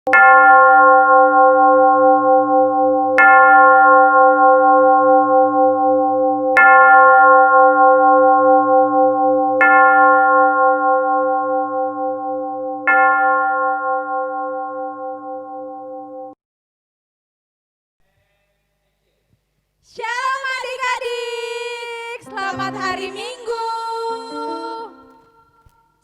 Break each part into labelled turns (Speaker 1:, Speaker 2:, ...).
Speaker 1: Shalom adik-adik, selamat hari Minggu.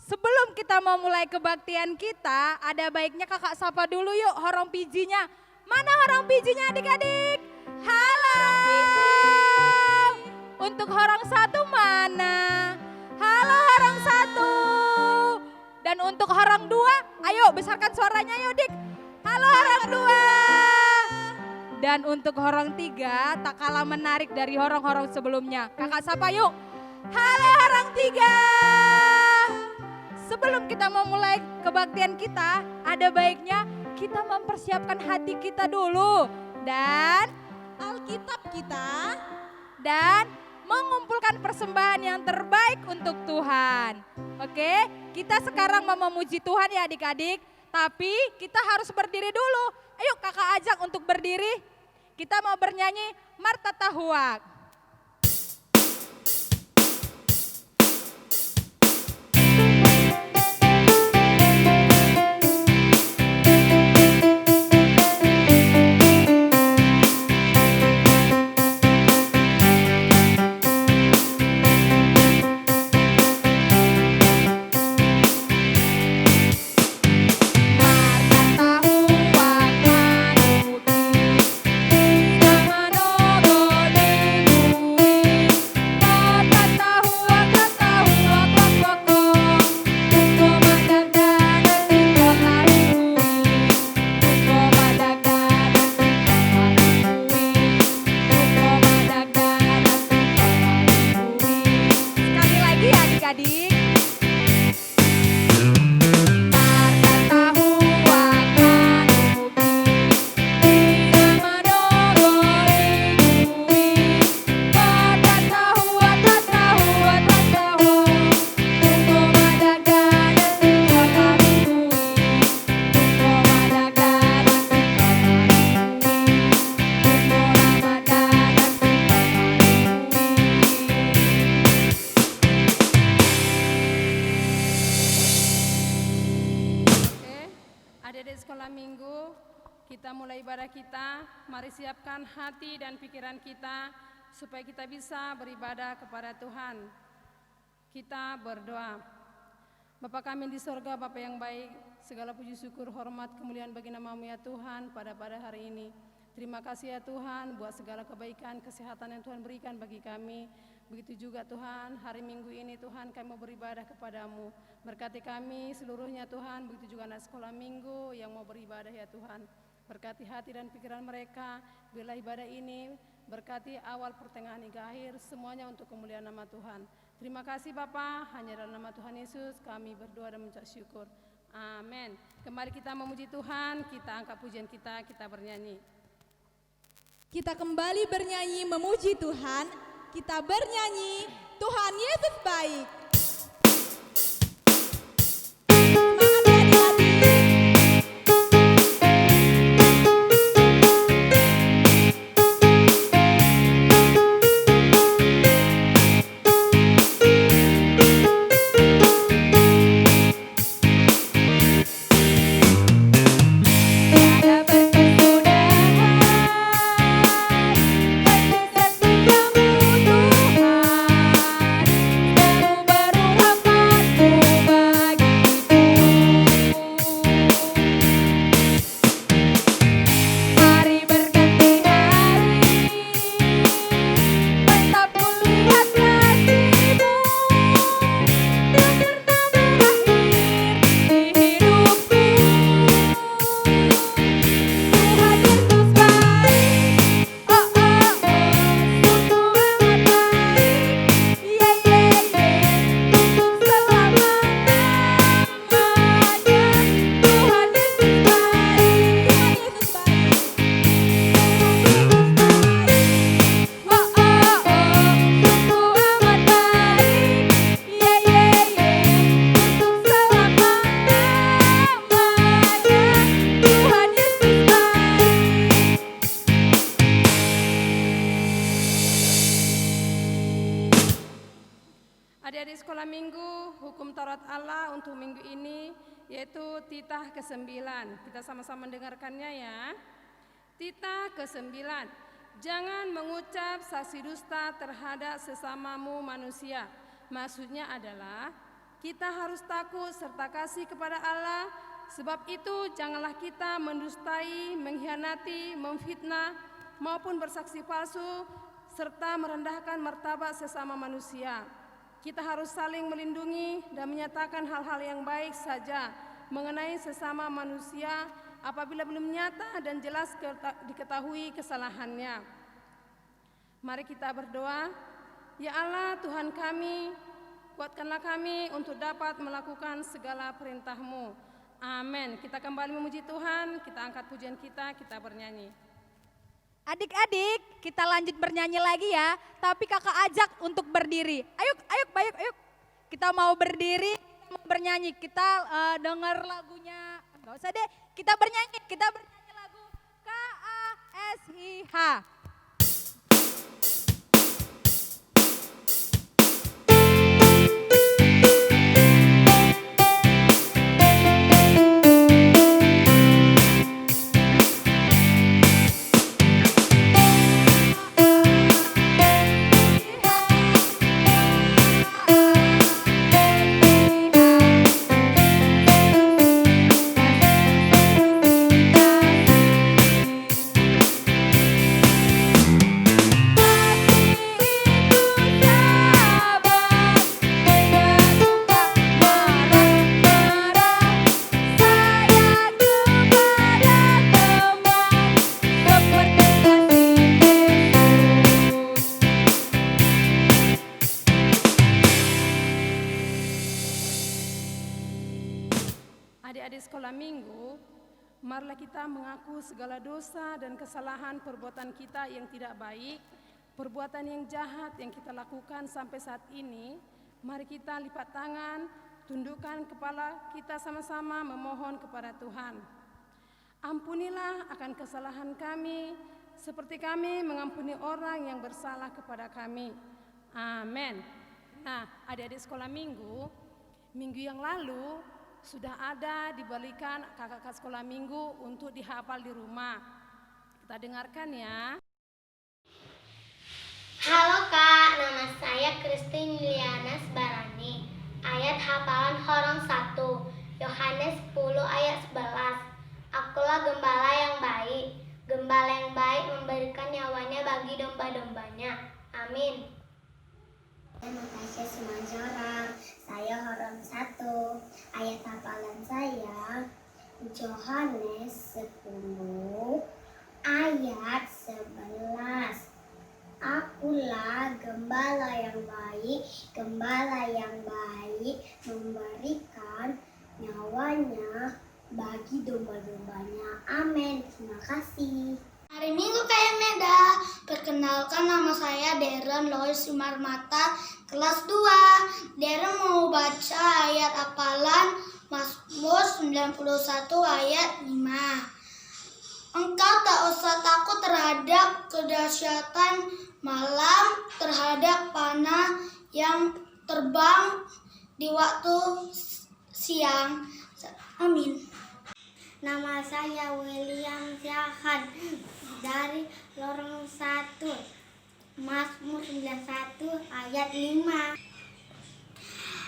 Speaker 1: Sebelum kita mau mulai kebaktian kita, ada baiknya kakak sapa dulu yuk horong pijinya. Mana horong pijinya adik-adik? Halo. Untuk horong satu mana? Halo horong satu. Dan untuk horong dua, ayo besarkan suaranya yuk dik. Halo horong dua. Dan untuk horong tiga, tak kalah menarik dari horong-horong sebelumnya. Kakak sapa yuk. Halo horong tiga. Sebelum kita mau mulai kebaktian kita, ada baiknya kita mempersiapkan hati kita dulu. Dan
Speaker 2: Alkitab kita.
Speaker 1: Dan mengumpulkan persembahan yang terbaik untuk Tuhan. Oke, kita sekarang mau memuji Tuhan ya adik-adik. Tapi kita harus berdiri dulu. Ayo kakak ajak untuk berdiri. Kita mau bernyanyi Marta Tahuak.
Speaker 3: Adik-adik sekolah minggu, kita mulai ibadah kita. Mari siapkan hati dan pikiran kita supaya kita bisa beribadah kepada Tuhan. Kita berdoa. Bapa kami di sorga, Bapa yang baik, segala puji syukur, hormat, kemuliaan bagi nama-Mu ya Tuhan pada hari ini. Terima kasih ya Tuhan buat segala kebaikan, kesehatan yang Tuhan berikan bagi kami. Begitu juga Tuhan, hari Minggu ini Tuhan kami mau beribadah kepadamu. Berkati kami seluruhnya Tuhan, begitu juga anak sekolah minggu yang mau beribadah ya Tuhan. Berkati hati dan pikiran mereka, bila ibadah ini berkati awal, pertengahan hingga akhir, semuanya untuk kemuliaan nama Tuhan. Terima kasih Bapa, hanya dalam nama Tuhan Yesus kami berdoa dan mengucap syukur. Amin. Kembali kita memuji Tuhan, kita angkat pujian kita bernyanyi.
Speaker 2: Kita kembali bernyanyi memuji Tuhan. Kita bernyanyi Tuhan Yesus baik.
Speaker 1: Setiamu Tuhan,
Speaker 3: hukum Taurat Allah untuk minggu ini, yaitu titah ke-9. Kita sama-sama mendengarkannya ya. Titah ke-9. Jangan mengucap saksi dusta terhadap sesamamu manusia. Maksudnya adalah kita harus takut serta kasih kepada Allah. Sebab itu janganlah kita mendustai, mengkhianati, memfitnah maupun bersaksi palsu serta merendahkan martabat sesama manusia. Kita harus saling melindungi dan menyatakan hal-hal yang baik saja mengenai sesama manusia apabila belum nyata dan jelas diketahui kesalahannya. Mari kita berdoa. Ya Allah Tuhan kami, kuatkanlah kami untuk dapat melakukan segala perintah-Mu. Amin. Kita kembali memuji Tuhan, kita angkat pujian kita bernyanyi.
Speaker 1: Adik-adik, kita lanjut bernyanyi lagi ya. Tapi kakak ajak untuk berdiri. Ayo. Kita mau berdiri, kita mau bernyanyi. Kita dengar lagunya. Enggak usah deh, kita bernyanyi lagu KASIH.
Speaker 3: Adik-adik sekolah minggu, marilah kita mengaku segala dosa dan kesalahan perbuatan kita yang tidak baik, perbuatan yang jahat yang kita lakukan sampai saat ini. Mari kita lipat tangan, tundukkan kepala kita sama-sama memohon kepada Tuhan. Ampunilah akan kesalahan kami, seperti kami mengampuni orang yang bersalah kepada kami. Amin. Nah, adik-adik sekolah minggu yang lalu sudah ada diberikan kakak-kakak sekolah minggu untuk dihafal di rumah. Kita dengarkan ya.
Speaker 4: Halo Kak, nama saya Christine Juliana Barani. Ayat hafalan Horong 1, Yohanes 10 ayat 11. Akulah gembala yang baik. Gembala yang baik memberikan nyawanya bagi domba-dombanya. Amin. Terima kasih semuanya. Saya Horong 1. Ayat hafalan saya Yohanes 10 ayat 11. Akulah gembala yang baik. Gembala yang baik memberikan nyawanya bagi domba-dombanya. Amin. Terima kasih. Hari Minggu Kayak Meda. Perkenalkan, nama saya Deren Lois Sumarmata, kelas 2. Deren mau baca ayat hafalan Mazmur 91 ayat 5. Engkau tak usah takut terhadap kedahsyatan malam, terhadap panah yang terbang di waktu siang. Amin. Nama saya William Syahan dari Lorong 1, Mazmur 91 ayat 5.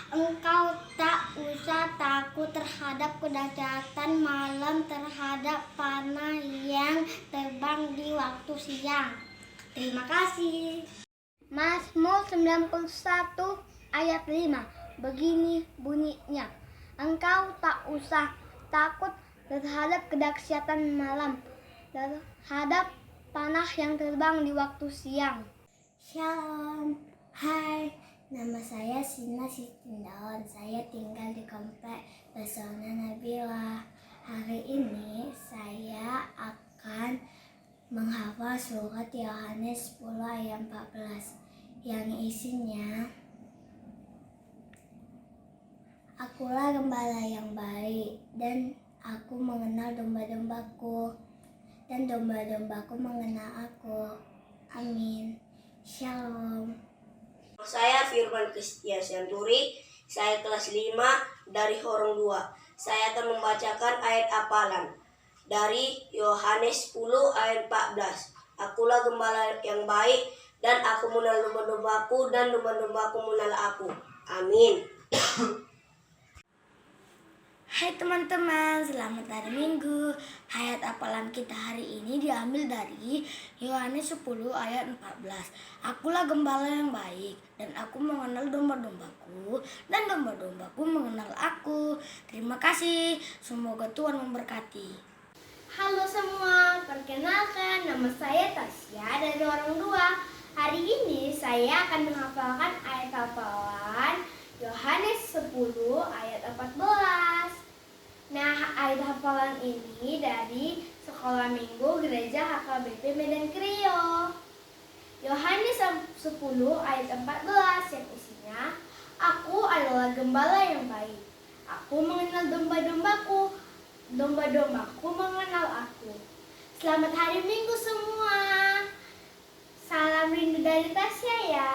Speaker 4: Engkau tak usah takut terhadap kedahsyatan malam, terhadap panah yang terbang di waktu siang. Terima kasih. Mazmur 91 ayat 5. Begini bunyinya. Engkau tak usah takut terhadap kedahsyatan malam, terhadap panah yang terbang di waktu siang. Shalom. Hai. Nama saya Sina Sitindaon. Saya tinggal di Komplek Pesona Nabila. Hari ini saya akan menghafal surat Yohanes 10 ayat 14 yang isinya, akulah gembala yang baik dan aku mengenal domba-dombaku dan domba-dombaku mengenal aku. Amin. Shalom.
Speaker 5: Saya Firman Kristia Santuri Saya kelas 5 dari Horong 2. Saya akan membacakan ayat hafalan dari Yohanes 10 ayat 14. Akulah gembala yang baik, dan aku mengenal domba-dombaku, dan domba-dombaku mengenal aku. Amin.
Speaker 4: Hai teman-teman, selamat hari Minggu. Ayat hafalan kita hari ini diambil dari Yohanes 10 ayat 14. Akulah gembala yang baik, dan aku mengenal domba-dombaku, dan domba-dombaku mengenal aku. Terima kasih, semoga Tuhan memberkati. Halo semua, perkenalkan nama saya Tasya dari Orang Dua. Hari ini saya akan menghafalkan ayat hafalan Yohanes 10 ayat 14. Nah, ayat hafalan ini dari Sekolah Minggu Gereja HKBP Medan Krio. Yohanes 10 ayat 14 yang isinya, Aku adalah gembala yang baik. Aku mengenal domba-dombaku, domba-dombaku mengenal aku. Selamat hari Minggu semua. Salam rindu dari Tasya ya.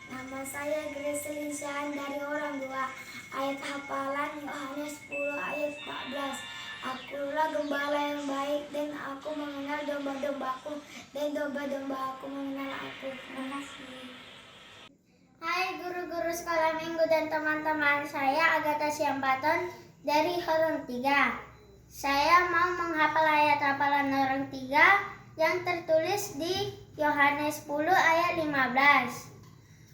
Speaker 4: Nama saya Grace Lisan dari Orang Dua. Ayat hafalan Yohanes 10 ayat 14. Akulah gembala yang baik, dan aku mengenal domba-dombaku, dan domba-dombaku mengenal aku. Terima kasih. Hai guru-guru sekolah minggu dan teman-teman, saya Agatha Siampaton dari Horong 3. Saya mau menghafal ayat hafalan Horong 3 yang tertulis di Yohanes 10 ayat 15.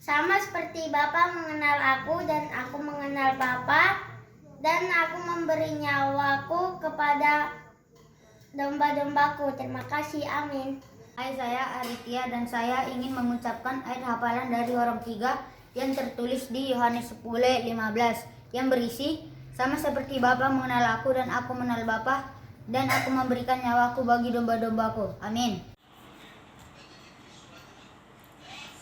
Speaker 4: Sama seperti Bapa mengenal aku dan aku mengenal Bapa, dan aku memberi nyawaku kepada domba-dombaku. Terima kasih, amin.
Speaker 6: Hai, saya Aritia dan saya ingin mengucapkan ayat hafalan dari Horong 3 yang tertulis di Yohanes 10 15 yang berisi, sama seperti Bapa mengenal aku dan aku mengenal Bapa, dan aku memberikan nyawaku bagi domba-dombaku. Amin.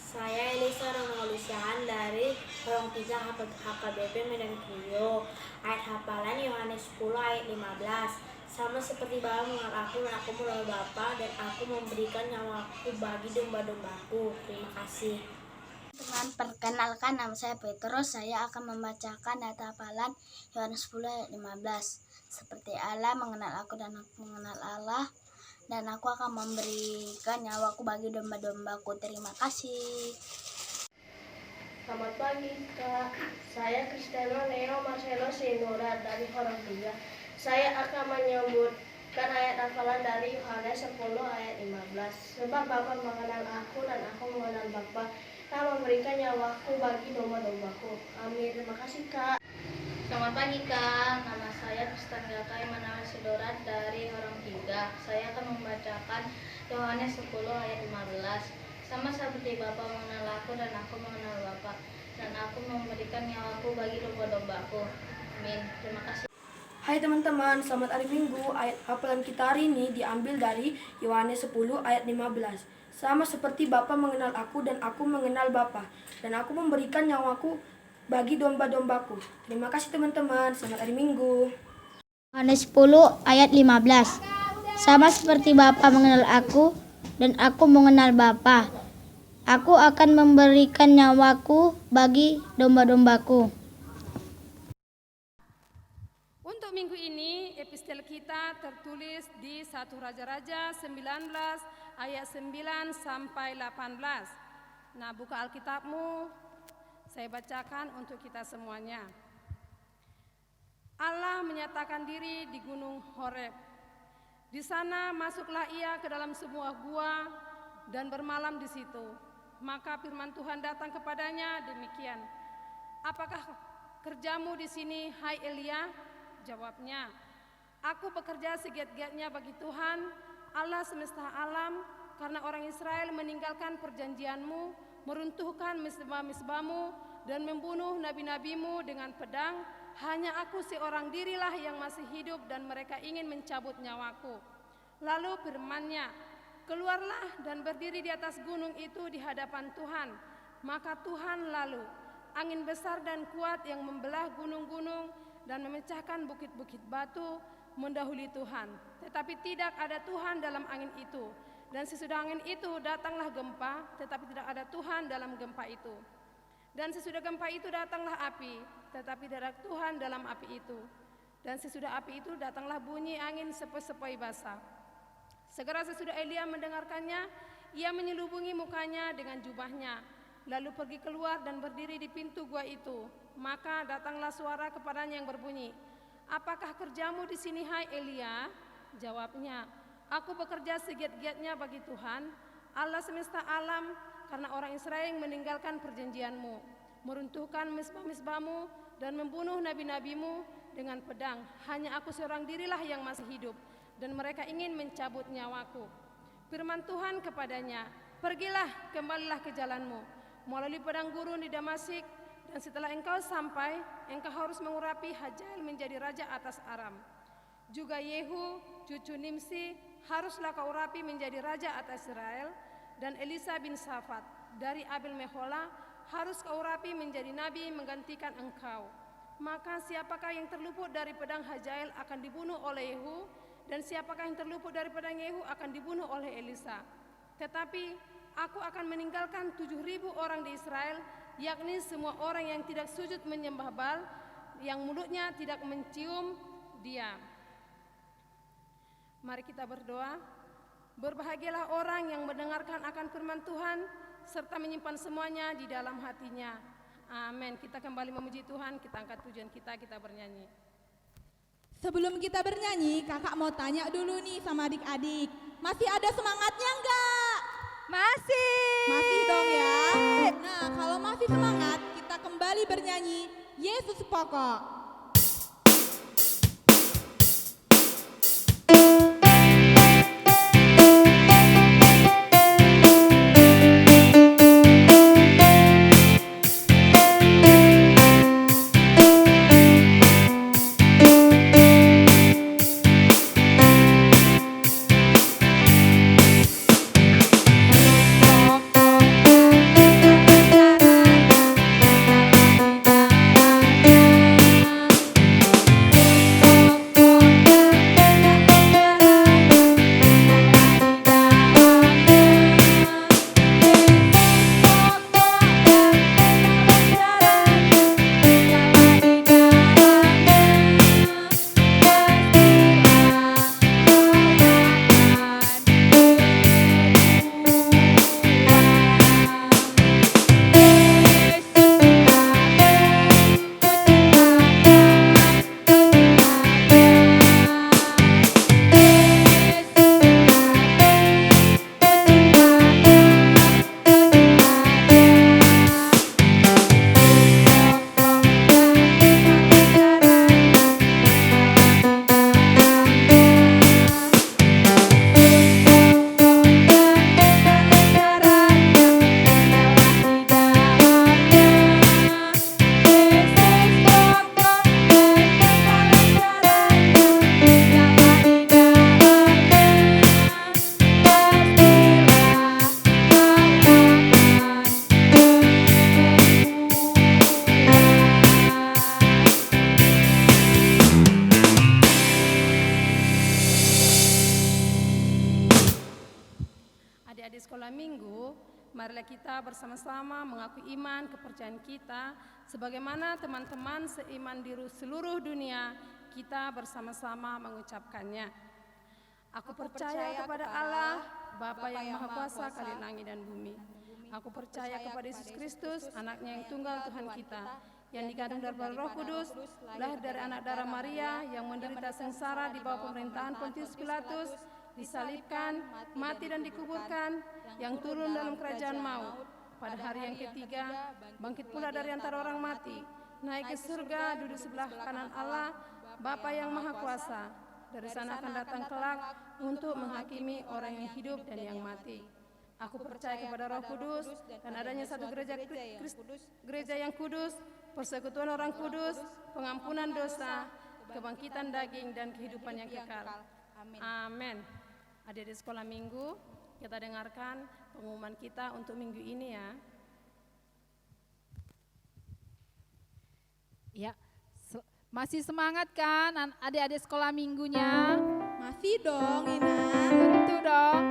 Speaker 7: Saya Elisa Ronolusian dari Horong 3 HKBP Medan Krio. Ayat hafalan Yohanes 10 ayat 15. Sama seperti Bapa mengenal aku dan aku mengenal Bapa, dan aku memberikan nyawaku bagi domba-dombaku. Terima kasih.
Speaker 4: Teman, perkenalkan nama saya Petrus. Saya akan membacakan ayat hafalan Yohanes 10 ayat 15. Seperti Allah mengenal aku dan aku mengenal Allah, dan aku akan memberikan nyawaku bagi domba-dombaku. Terima kasih.
Speaker 7: Selamat pagi Kak, saya Kristeno Neo Marcelo Sinura dari Horong 3. Saya akan menyebutkan ayat hafalan dari Yohanes 10 ayat 15. Sebab Bapa mengenal aku dan aku mengenal Bapa, dan memberikan nyawaku bagi domba-dombaku. Amin. Terima kasih Kak.
Speaker 8: Selamat pagi Kak, nama saya Kristen Gakai Manawa Sidorat dari Horong 3. Saya akan membacakan Yohanes 10 ayat 15. Sama seperti Bapa mengenal aku dan aku mengenal Bapa, dan aku memberikan nyawaku bagi domba-dombaku. Amin. Terima kasih.
Speaker 9: Hai teman-teman, selamat hari Minggu. Ayat hafalan kita hari ini diambil dari Yohanes 10 ayat 15. Sama seperti Bapa mengenal aku dan aku mengenal Bapa, dan aku memberikan nyawaku bagi domba-dombaku. Terima kasih teman-teman, selamat hari Minggu.
Speaker 10: Yohanes 10 ayat 15. Sama seperti Bapa mengenal aku dan aku mengenal Bapa, aku akan memberikan nyawaku bagi domba-dombaku.
Speaker 3: Untuk minggu ini, epistel kita tertulis di 1 Raja-Raja 19 ayat 9 sampai 18. Nah, buka Alkitabmu, saya bacakan untuk kita semuanya. Allah menyatakan diri di Gunung Horeb. Di sana masuklah ia ke dalam sebuah gua dan bermalam di situ. Maka firman Tuhan datang kepadanya demikian, apakah kerjamu di sini, hai Elia? Jawabnya, aku bekerja segiat-giatnya bagi Tuhan, Allah semesta alam, karena orang Israel meninggalkan perjanjianmu, meruntuhkan misbah-misbahmu, dan membunuh nabi-nabimu dengan pedang. Hanya aku seorang dirilah yang masih hidup, dan mereka ingin mencabut nyawaku. Lalu firman-Nya, keluarlah dan berdiri di atas gunung itu di hadapan Tuhan. Maka Tuhan lalu, angin besar dan kuat yang membelah gunung-gunung dan memecahkan bukit-bukit batu mendahului Tuhan. Tetapi tidak ada Tuhan dalam angin itu. Dan sesudah angin itu datanglah gempa, tetapi tidak ada Tuhan dalam gempa itu. Dan sesudah gempa itu datanglah api, tetapi darah Tuhan dalam api itu. Dan sesudah api itu datanglah bunyi angin sepoi-sepoi basah. Segera sesudah Elia mendengarkannya, ia menyelubungi mukanya dengan jubahnya, lalu pergi keluar dan berdiri di pintu gua itu. Maka datanglah suara kepadanya yang berbunyi, "Apakah kerjamu di sini, hai Elia?" Jawabnya, "Aku bekerja segiat-giatnya bagi Tuhan, Allah semesta alam, karena orang Israel yang meninggalkan perjanjianmu, meruntuhkan misbah-misbahmu, dan membunuh nabi-nabimu dengan pedang. Hanya aku seorang dirilah yang masih hidup, dan mereka ingin mencabut nyawaku." Firman Tuhan kepadanya, "Pergilah, kembalilah ke jalanmu, melalui padang gurun di Damasik, dan setelah engkau sampai, engkau harus mengurapi Hazael menjadi raja atas Aram. Juga Yehu, cucu Nimsi, haruslah kau urapi menjadi raja atas Israel, dan Elisa bin Safat dari Abel Mehola harus kau urapi menjadi nabi menggantikan engkau. Maka siapakah yang terluput dari pedang Hazael akan dibunuh oleh Yehu, dan siapakah yang terluput dari pedang Yehu akan dibunuh oleh Elisa. Tetapi aku akan meninggalkan 7.000 orang di Israel, yakni semua orang yang tidak sujud menyembah Baal, yang mulutnya tidak mencium dia." Mari kita berdoa. Berbahagialah orang yang mendengarkan akan firman Tuhan serta menyimpan semuanya di dalam hatinya. Amin. Kita kembali memuji Tuhan, kita angkat pujian kita bernyanyi.
Speaker 2: Sebelum kita bernyanyi, kakak mau tanya dulu nih sama adik-adik, masih ada semangatnya enggak?
Speaker 1: Masih.
Speaker 2: Masih dong ya. Nah, kalau masih semangat, kita kembali bernyanyi Yesus Pokok.
Speaker 3: Adik-adik sekolah minggu, marilah kita bersama-sama mengakui iman kepercayaan kita sebagaimana teman-teman seiman di seluruh dunia, kita bersama-sama mengucapkannya. Aku percaya kepada Allah, Bapa yang Maha Kuasa, Kali langit dan bumi. Aku percaya kepada Yesus Kristus, anaknya yang tunggal Tuhan kita, yang dikandung dari Roh Kudus, lahir dari anak darah Maria, yang menderita sengsara di bawah pemerintahan Pontius Pilatus, disalibkan, mati dan dikuburkan, yang turun dalam kerajaan maut. Pada hari yang ketiga, bangkit pula dari antara orang mati, naik ke surga, duduk sebelah kanan Allah, Bapa yang Maha Kuasa. Dari sana akan datang kelak untuk menghakimi orang yang hidup dan yang mati. Aku percaya kepada Roh Kudus dan adanya satu gereja yang kudus, persekutuan orang kudus, pengampunan dosa, kebangkitan daging dan kehidupan yang kekal. Amin. Adik-adik sekolah minggu, kita dengarkan pengumuman kita untuk minggu ini ya.
Speaker 1: Ya, masih semangat kan adik-adik sekolah minggunya?
Speaker 2: Masih dong, Ina.
Speaker 1: Tentu dong.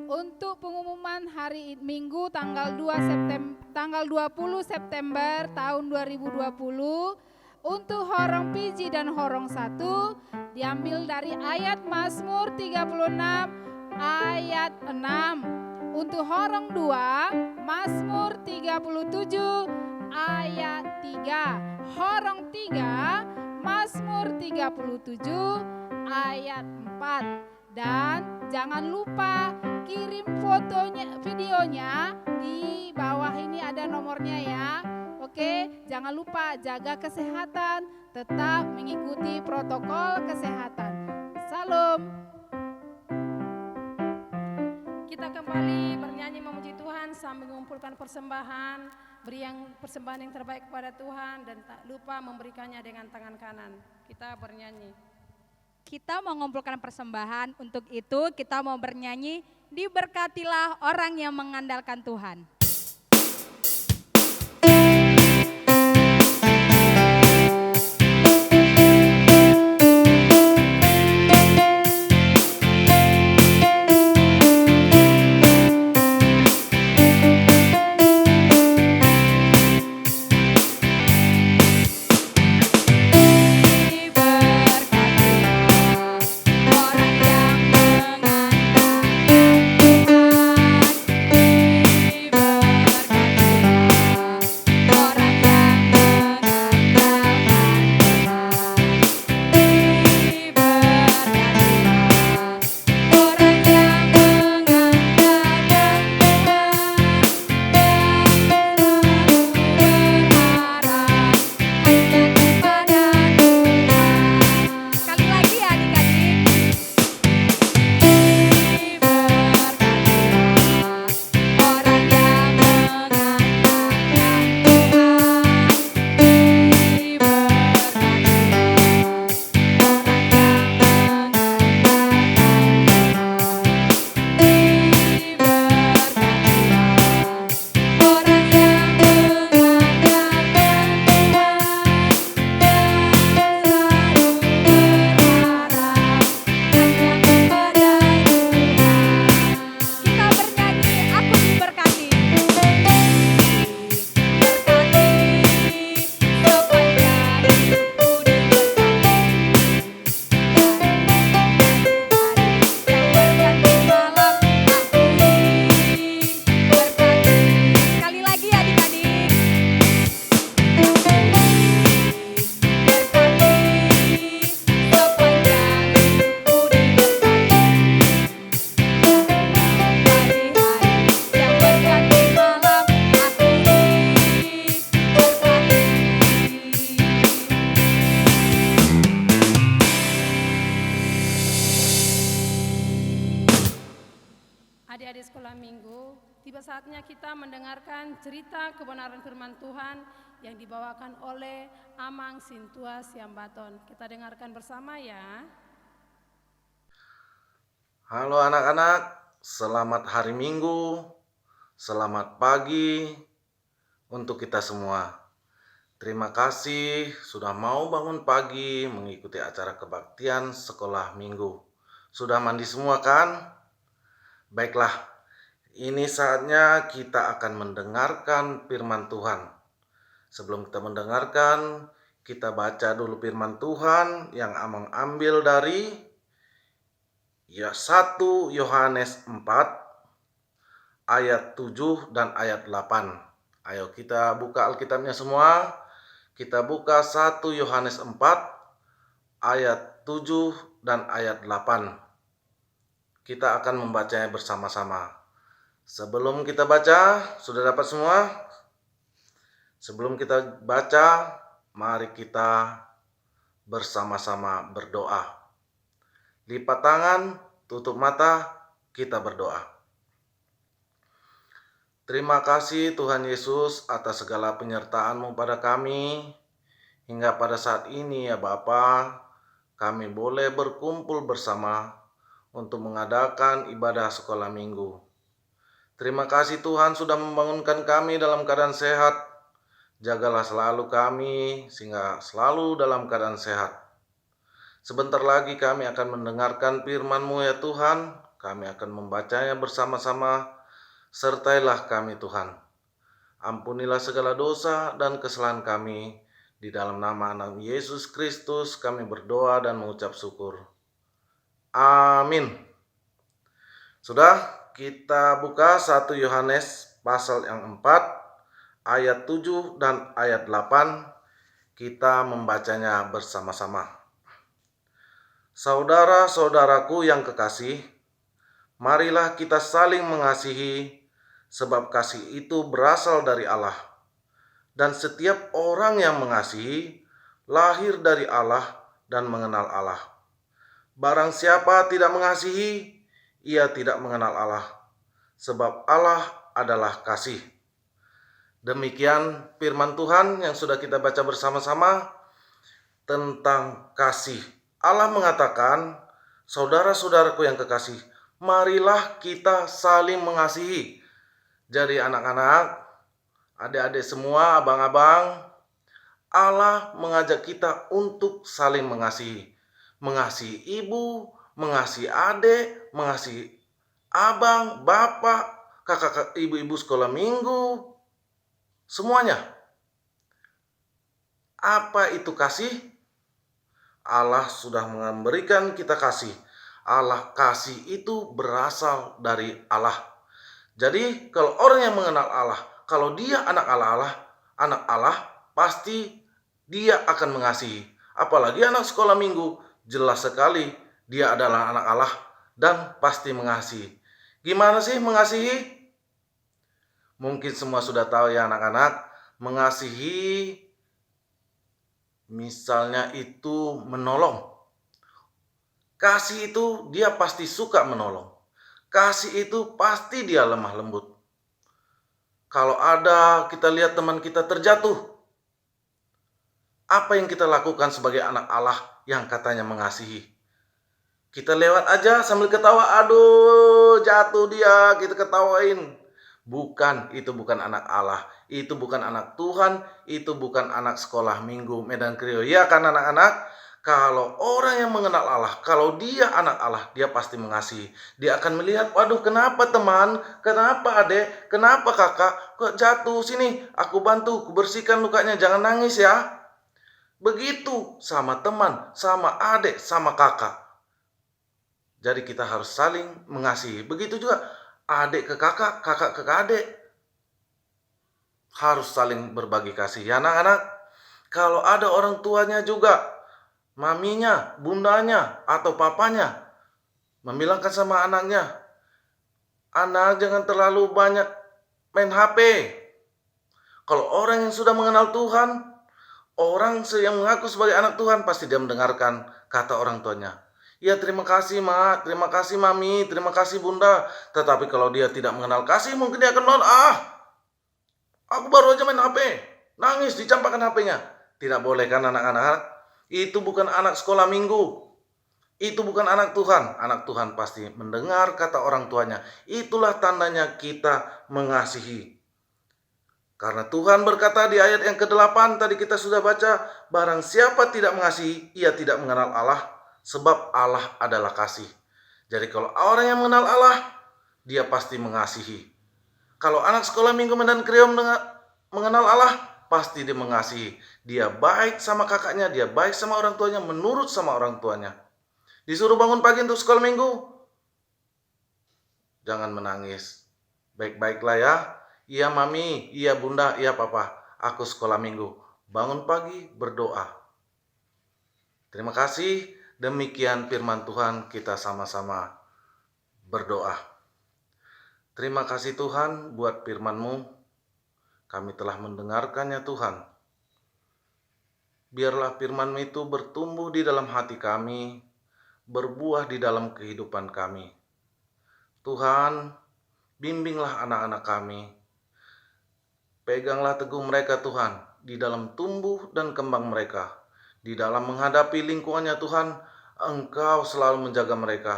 Speaker 1: Untuk pengumuman hari Minggu tanggal 2 September tanggal 20 September tahun 2020 untuk horong Piji dan horong 1 diambil dari ayat Mazmur 36 ayat 6. Untuk horong 2 Mazmur 37 ayat 3. Horong 3 Mazmur 37 ayat 4. Dan jangan lupa kirim videonya di bawah ini ada nomornya ya. Oke, jangan lupa jaga kesehatan, tetap mengikuti protokol kesehatan. Salam.
Speaker 3: Kita kembali bernyanyi memuji Tuhan sambil mengumpulkan persembahan, beri persembahan yang terbaik kepada Tuhan dan tak lupa memberikannya dengan tangan kanan. Kita bernyanyi.
Speaker 1: Kita mau mengumpulkan persembahan, untuk itu kita mau bernyanyi, diberkatilah orang yang mengandalkan Tuhan.
Speaker 3: Adik-adik sekolah minggu, tiba saatnya kita mendengarkan cerita kebenaran firman Tuhan yang dibawakan oleh Amang Sintua Siambaton. Kita dengarkan bersama ya.
Speaker 11: Halo anak-anak, selamat hari Minggu, selamat pagi untuk kita semua. Terima kasih sudah mau bangun pagi mengikuti acara kebaktian sekolah minggu. Sudah mandi semua kan? Baiklah, ini saatnya kita akan mendengarkan firman Tuhan. Sebelum kita mendengarkan, kita baca dulu firman Tuhan yang Amang ambil dari 1 Yohanes 4 ayat 7 dan ayat 8. Ayo kita buka Alkitabnya semua. Kita buka 1 Yohanes 4 ayat 7 dan ayat 8. Kita akan membacanya bersama-sama. Sebelum kita baca, sudah dapat semua? Sebelum kita baca, mari kita bersama-sama berdoa. Lipat tangan, tutup mata, kita berdoa. Terima kasih Tuhan Yesus atas segala penyertaan-Mu pada kami. Hingga pada saat ini ya Bapa, kami boleh berkumpul bersama untuk mengadakan ibadah sekolah minggu. Terima kasih Tuhan sudah membangunkan kami dalam keadaan sehat. Jagalah selalu kami sehingga selalu dalam keadaan sehat. Sebentar lagi kami akan mendengarkan firman-Mu ya Tuhan. Kami akan membacanya bersama-sama. Sertailah kami Tuhan. Ampunilah segala dosa dan kesalahan kami. Di dalam nama anak Yesus Kristus kami berdoa dan mengucap syukur. Amin. Sudah, kita buka 1 Yohanes pasal yang 4, ayat 7 dan ayat 8. Kita membacanya bersama-sama. Saudara-saudaraku yang kekasih, marilah kita saling mengasihi, sebab kasih itu berasal dari Allah. Dan setiap orang yang mengasihi lahir dari Allah dan mengenal Allah. Barang siapa tidak mengasihi, ia tidak mengenal Allah, sebab Allah adalah kasih. Demikian firman Tuhan yang sudah kita baca bersama-sama tentang kasih. Allah mengatakan, saudara-saudaraku yang kekasih, marilah kita saling mengasihi. Jadi anak-anak, adik-adik semua, abang-abang, Allah mengajak kita untuk saling mengasihi. Mengasihi ibu, mengasihi adik, mengasihi abang, bapak, kakak, ibu-ibu sekolah minggu, semuanya. Apa itu kasih? Allah sudah memberikan kita kasih. Allah kasih itu berasal dari Allah. Jadi kalau orang yang mengenal Allah, kalau dia anak Allah, pasti dia akan mengasihi. Apalagi anak sekolah minggu, jelas sekali dia adalah anak Allah dan pasti mengasihi. Gimana sih mengasihi? Mungkin semua sudah tahu ya anak-anak, mengasihi misalnya itu menolong. Kasih itu dia pasti suka menolong. Kasih itu pasti dia lemah lembut. Kalau ada kita lihat teman kita terjatuh, apa yang kita lakukan sebagai anak Allah yang katanya mengasihi? Kita lewat aja sambil ketawa, aduh jatuh dia, kita ketawain. Bukan, itu bukan anak Allah, itu bukan anak Tuhan, itu bukan anak sekolah minggu Medan Krio. Ya kan anak-anak? Kalau orang yang mengenal Allah, kalau dia anak Allah, dia pasti mengasihi. Dia akan melihat, waduh kenapa teman, kenapa adek, kenapa kakak, kok jatuh, sini aku bantu, aku bersihkan lukanya, jangan nangis ya. Begitu sama teman, sama adik, sama kakak. Jadi kita harus saling mengasihi. Begitu juga adik ke kakak, kakak ke adik. Harus saling berbagi kasih. Ya anak-anak, kalau ada orang tuanya juga, maminya, bundanya, atau papanya membilangkan sama anaknya, anak jangan terlalu banyak main HP. Kalau orang yang sudah mengenal Tuhan, orang yang mengaku sebagai anak Tuhan, pasti dia mendengarkan kata orang tuanya. Ya terima kasih mak, terima kasih mami, terima kasih bunda. Tetapi kalau dia tidak mengenal kasih, mungkin dia akan bilang, aku baru aja main HP, nangis dicampakkan HP-nya. Tidak boleh kan anak-anak? Itu bukan anak sekolah minggu. Itu bukan anak Tuhan. Anak Tuhan pasti mendengar kata orang tuanya. Itulah tandanya kita mengasihi. Karena Tuhan berkata di ayat yang ke-8 tadi kita sudah baca, barang siapa tidak mengasihi, ia tidak mengenal Allah, sebab Allah adalah kasih. Jadi kalau orang yang mengenal Allah, dia pasti mengasihi. Kalau anak sekolah minggu Medan Krio mengenal Allah, pasti dia mengasihi. Dia baik sama kakaknya, dia baik sama orang tuanya, menurut sama orang tuanya. Disuruh bangun pagi untuk sekolah minggu, jangan menangis. Baik-baiklah ya. Iya mami, iya bunda, iya papa, aku sekolah minggu. Bangun pagi, berdoa. Terima kasih. Demikian firman Tuhan, kita sama-sama berdoa. Terima kasih Tuhan buat firman-Mu. Kami telah mendengarkannya Tuhan. Biarlah firman-Mu itu bertumbuh di dalam hati kami, berbuah di dalam kehidupan kami. Tuhan, bimbinglah anak-anak kami. Peganglah teguh mereka Tuhan, di dalam tumbuh dan kembang mereka. Di dalam menghadapi lingkungannya Tuhan, Engkau selalu menjaga mereka.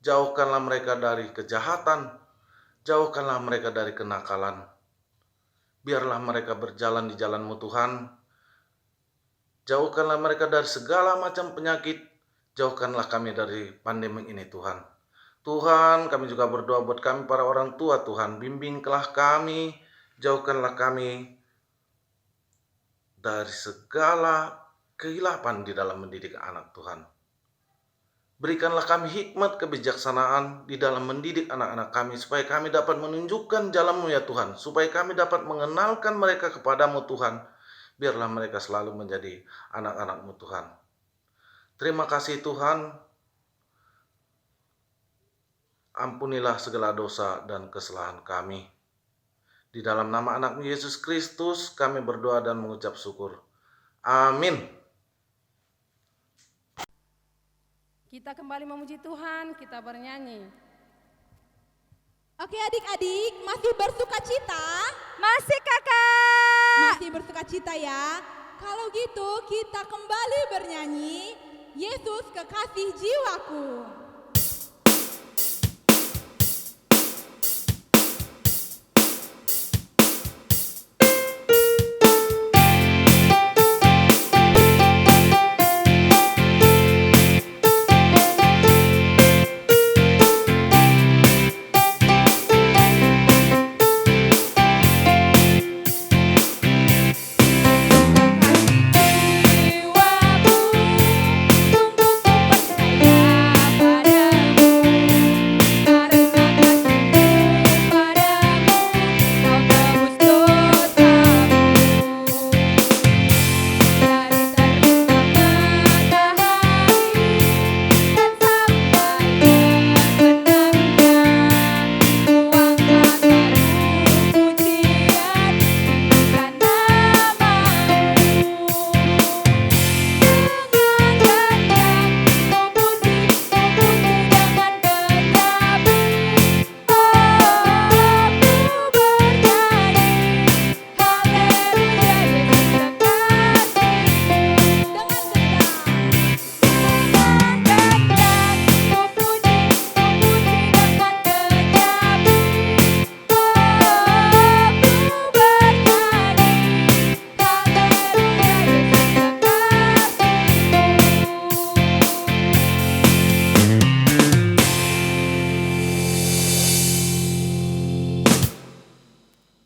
Speaker 11: Jauhkanlah mereka dari kejahatan, jauhkanlah mereka dari kenakalan. Biarlah mereka berjalan di jalan-Mu Tuhan. Jauhkanlah mereka dari segala macam penyakit. Jauhkanlah kami dari pandemi ini Tuhan. Tuhan, kami juga berdoa buat kami para orang tua Tuhan. Bimbinglah kami Jauhkanlah kami dari segala kehilapan di dalam mendidik anak Tuhan. Berikanlah kami hikmat kebijaksanaan di dalam mendidik anak-anak kami, supaya kami dapat menunjukkan jalan-Mu ya Tuhan, supaya kami dapat mengenalkan mereka kepadamu Tuhan. Biarlah mereka selalu menjadi anak-anak-Mu Tuhan. Terima kasih Tuhan. Ampunilah segala dosa dan kesalahan kami. Di dalam nama anak-Mu Yesus Kristus kami berdoa dan mengucap syukur. Amin.
Speaker 3: Kita kembali memuji Tuhan, kita bernyanyi.
Speaker 2: Oke adik-adik, masih bersuka cita?
Speaker 1: Masih kakak.
Speaker 2: Masih bersuka cita ya? Kalau gitu kita kembali bernyanyi Yesus Kekasih Jiwaku.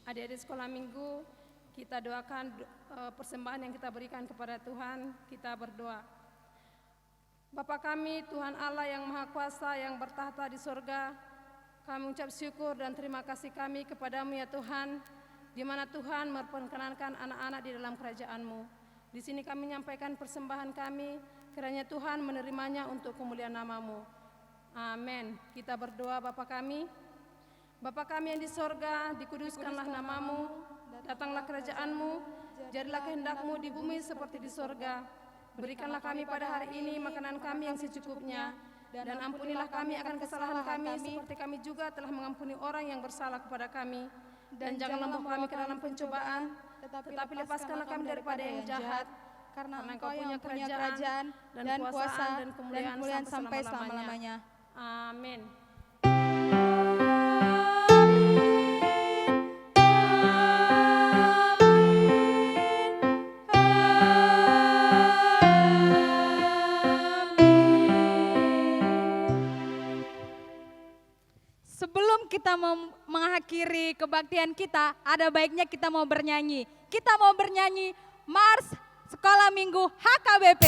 Speaker 3: Adik-adik sekolah minggu, kita doakan persembahan yang kita berikan kepada Tuhan, kita berdoa. Bapa kami, Tuhan Allah yang Maha Kuasa, yang bertahta di surga, kami ucap syukur dan terima kasih kami kepadamu ya Tuhan, di mana Tuhan memperkenankan anak-anak di dalam kerajaan-Mu. Di sini kami menyampaikan persembahan kami, kiranya Tuhan menerimanya untuk kemuliaan nama-Mu. Amin. Kita berdoa Bapa kami. Bapa kami yang di sorga, dikuduskanlah nama-Mu, datanglah kerajaan-Mu, jadilah kehendak-Mu di bumi seperti di sorga. Berikanlah kami pada hari ini makanan kami yang secukupnya, dan ampunilah kami akan kesalahan kami, seperti kami juga telah mengampuni orang yang bersalah kepada kami. Dan janganlah membawa kami ke dalam pencobaan, tetapi lepaskanlah kami daripada yang jahat, karena Engkau punya kerajaan, dan kuasa, dan kemuliaan sampai selama-lamanya. Amin.
Speaker 1: Sebelum kita mau mengakhiri kebaktian kita, ada baiknya kita mau bernyanyi. Kita mau bernyanyi Mars Sekolah Minggu HKBP.